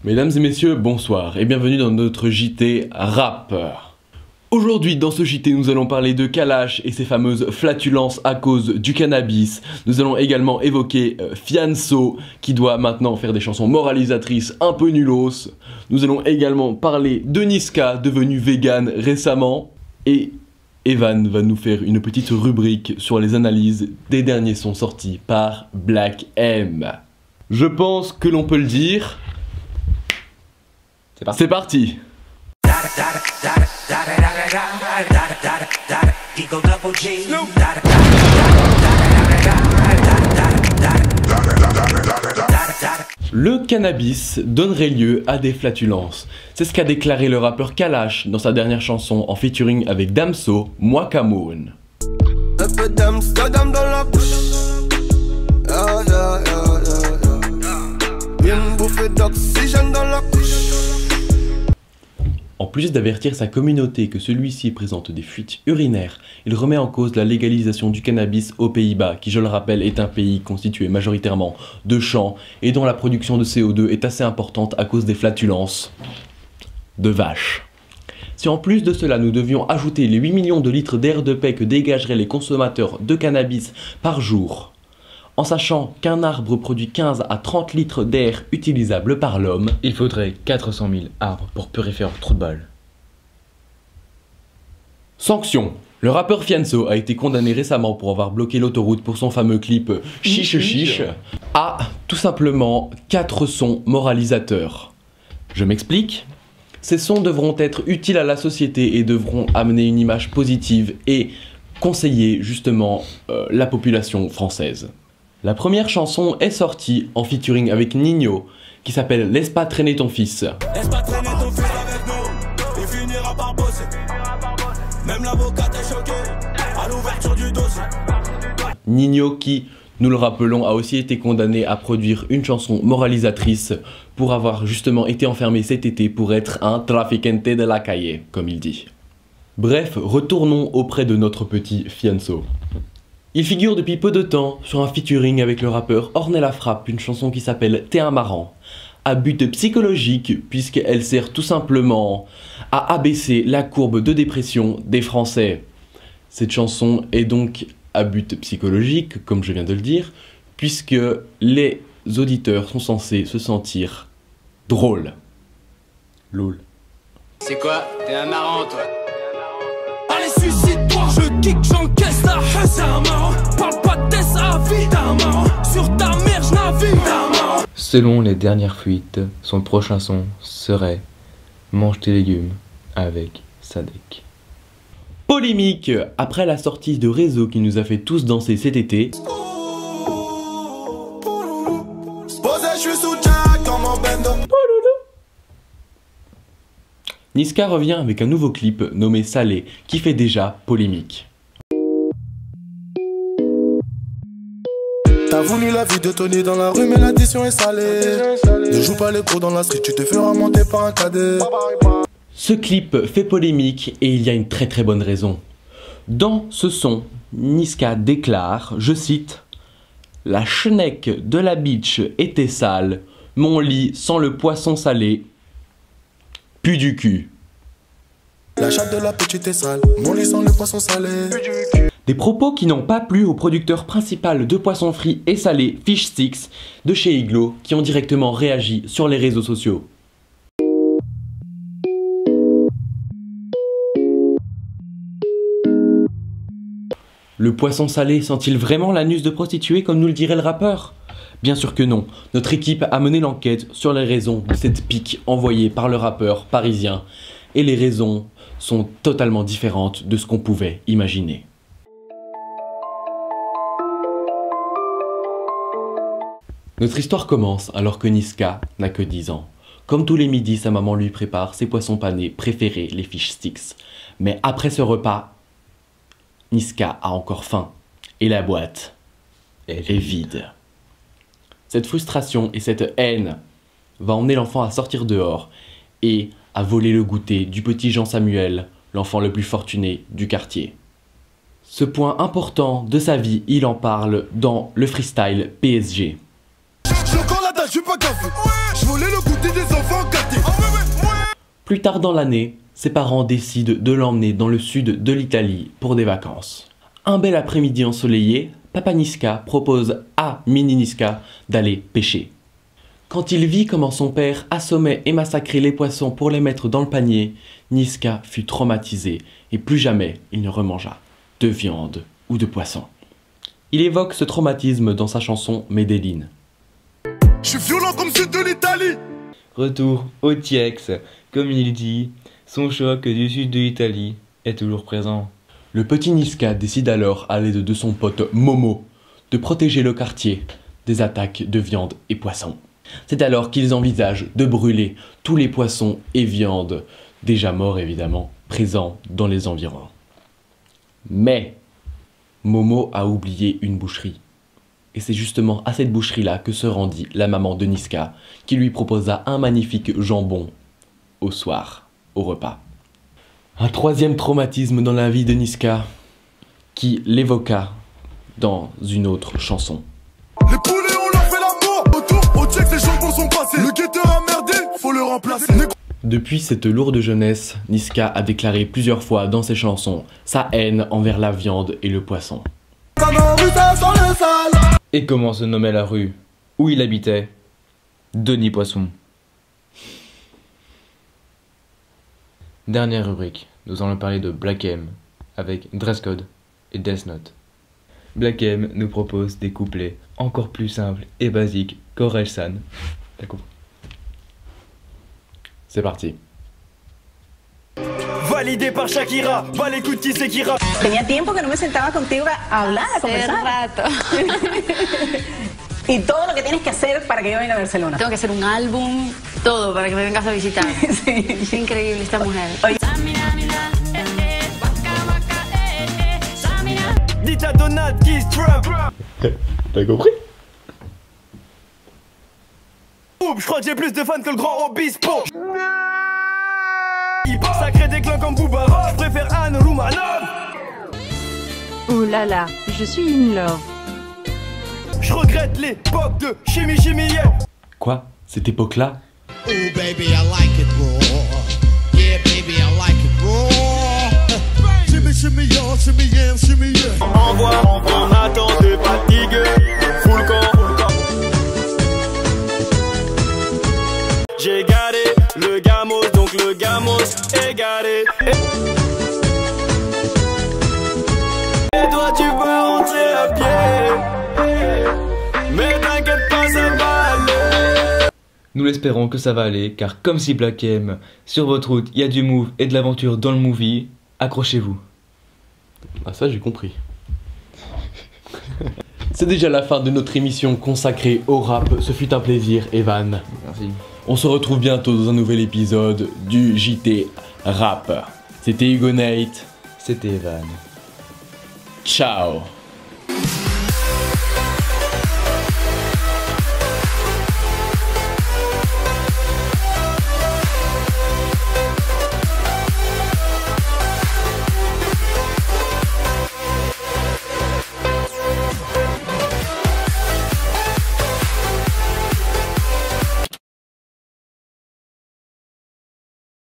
Mesdames et messieurs, bonsoir et bienvenue dans notre JT Rap. Aujourd'hui dans ce JT nous allons parler de Kalash et ses fameuses flatulences à cause du cannabis. Nous allons également évoquer Fianso qui doit maintenant faire des chansons moralisatrices un peu nullos. Nous allons également parler de Niska devenu vegan récemment. Et Evan va nous faire une petite rubrique sur les analyses des derniers sons sortis par Black M. Je pense que l'on peut le dire. C'est parti. Le cannabis donnerait lieu à des flatulences. C'est ce qu'a déclaré le rappeur Kalash dans sa dernière chanson en featuring avec Damso, Moi Camoun. En plus d'avertir sa communauté que celui-ci présente des fuites urinaires, il remet en cause la légalisation du cannabis aux Pays-Bas, qui je le rappelle est un pays constitué majoritairement de champs et dont la production de CO2 est assez importante à cause des flatulences de vaches. Si en plus de cela nous devions ajouter les 8 millions de litres d'air de paix que dégageraient les consommateurs de cannabis par jour, en sachant qu'un arbre produit 15 à 30 litres d'air utilisable par l'homme, il faudrait 400 000 arbres pour purifier leur trou de balle. Sanction. Le rappeur Fianso a été condamné récemment pour avoir bloqué l'autoroute pour son fameux clip Chiche Chiche à tout simplement 4 sons moralisateurs. Je m'explique. Ces sons devront être utiles à la société et devront amener une image positive et conseiller justement la population française. La première chanson est sortie en featuring avec Nino, qui s'appelle Laisse pas traîner ton fils. Laisse pas traîner ton fils avec nous, il finira par bosser. Même l'avocat est choqué à l'ouverture du dossier. Nino qui, nous le rappelons, a aussi été condamné à produire une chanson moralisatrice pour avoir justement été enfermé cet été pour être un traficante de la calle, comme il dit. Bref, retournons auprès de notre petit Fianso. Il figure depuis peu de temps sur un featuring avec le rappeur Ornella Frappe, une chanson qui s'appelle T'es un marrant, à but psychologique puisqu'elle sert tout simplement à abaisser la courbe de dépression des Français. Cette chanson est donc à but psychologique, comme je viens de le dire, puisque les auditeurs sont censés se sentir drôles. Lol. C'est quoi? T'es un marrant toi? Allez suicide-toi, je kick, j'encaisse la haine, c'est un marrant. Parle pas de test à vie, t'es un marrant. Sur ta mère, je navigue, t'es un marrant. Selon les dernières fuites, son prochain son serait Mange tes légumes avec Sadek. Polémique après la sortie de Réseau qui nous a fait tous danser cet été. Niska revient avec un nouveau clip nommé Salé qui fait déjà polémique. T'as voulu la vie de Tony dans la rue mais l'addition est salée. Ne joue pas les cours dans la street, tu te feras monter par un cadet. Ce clip fait polémique et il y a une très bonne raison. Dans ce son, Niska déclare, je cite, « La schneck de la bitch était sale, mon lit sans le poisson salé, pue du cul. » La chatte de la petite est sale, mon lit sans le poisson salé. Des propos qui n'ont pas plu au producteur principal de poissons frits et salés, Fish Sticks, de chez Iglo, qui ont directement réagi sur les réseaux sociaux. Le poisson salé sent-il vraiment l'anus de prostituée comme nous le dirait le rappeur? Bien sûr que non. Notre équipe a mené l'enquête sur les raisons de cette pique envoyée par le rappeur parisien. Et les raisons sont totalement différentes de ce qu'on pouvait imaginer. Notre histoire commence alors que Niska n'a que 10 ans. Comme tous les midis, sa maman lui prépare ses poissons panés préférés, les Fish Sticks. Mais après ce repas, Niska a encore faim et la boîte est vide. Cette frustration et cette haine va emmener l'enfant à sortir dehors et à voler le goûter du petit Jean Samuel, l'enfant le plus fortuné du quartier. Ce point important de sa vie, il en parle dans le freestyle PSG. J'ai encore la dalle, je suis pas café. Je voulais le goûter des enfants Plus tard dans l'année, ses parents décident de l'emmener dans le sud de l'Italie pour des vacances. Un bel après-midi ensoleillé, Papa Niska propose à Mini Niska d'aller pêcher. Quand il vit comment son père assommait et massacrait les poissons pour les mettre dans le panier, Niska fut traumatisé et plus jamais il ne remangea de viande ou de poisson. Il évoque ce traumatisme dans sa chanson Medellin. Je suis violent comme sud de l'Italie. Retour au Tiex, comme il dit, son choc du sud de l'Italie est toujours présent. Le petit Niska décide alors, à l'aide de son pote Momo, de protéger le quartier des attaques de viande et poissons. C'est alors qu'ils envisagent de brûler tous les poissons et viandes, déjà morts évidemment, présents dans les environs. Mais Momo a oublié une boucherie. Et c'est justement à cette boucherie-là que se rendit la maman de Niska, qui lui proposa un magnifique jambon au soir, au repas. Un troisième traumatisme dans la vie de Niska, qui l'évoqua dans une autre chanson. Les poulets, on leur fait l'amour. Autour, au check, les jambons sont passés. Le guetteur a merdé, faut le remplacer. Depuis cette lourde jeunesse, Niska a déclaré plusieurs fois dans ses chansons sa haine envers la viande et le poisson. Et comment se nommait la rue où il habitait? Denis Poisson. Dernière rubrique, nous allons parler de Black M avec Dress Code et Death Note. Black M nous propose des couplets encore plus simples et basiques qu'Orelsan. T'as compris? C'est parti. Validé par Shakira, va l'écoute qui c'est qui rappe. Tenía tiempo que no me sentaba contigo a hablar, a conversar. rato. Y todo lo que tienes que hacer para que yo venga a Barcelona. Tengo que hacer un álbum, todo para que me vengas a visitar. Sí. Es increíble esta mujer. Dites à Donald qui se trap. T'as compris? Je crois que j'ai plus de fans que le grand Obispo. Sacré déclin comme Boubarov, je préfère Anne Roumanov. Oh là là, je suis in love. Je regrette l'époque de Chimie Chimie, yeah. Quoi? Cette époque-là? Oh baby, I like it raw. Yeah baby, I like it raw. Shimmy shimmy y'all, shimmy yeah, shimmy yeah. Envoie, on attend des fatigues. Full camp. J'ai garé le gamos, donc le gamos est garé. Et toi tu peux rentrer à pied. Mais t'inquiète pas, ça va aller. Nous l'espérons que ça va aller, car comme si Black M, sur votre route, il y a du move et de l'aventure dans le movie, accrochez-vous. Ah ça j'ai compris. C'est déjà la fin de notre émission consacrée au rap. Ce fut un plaisir, Evan. Merci. On se retrouve bientôt dans un nouvel épisode du JT Rap. C'était Hugo Nate. C'était Evan. Ciao.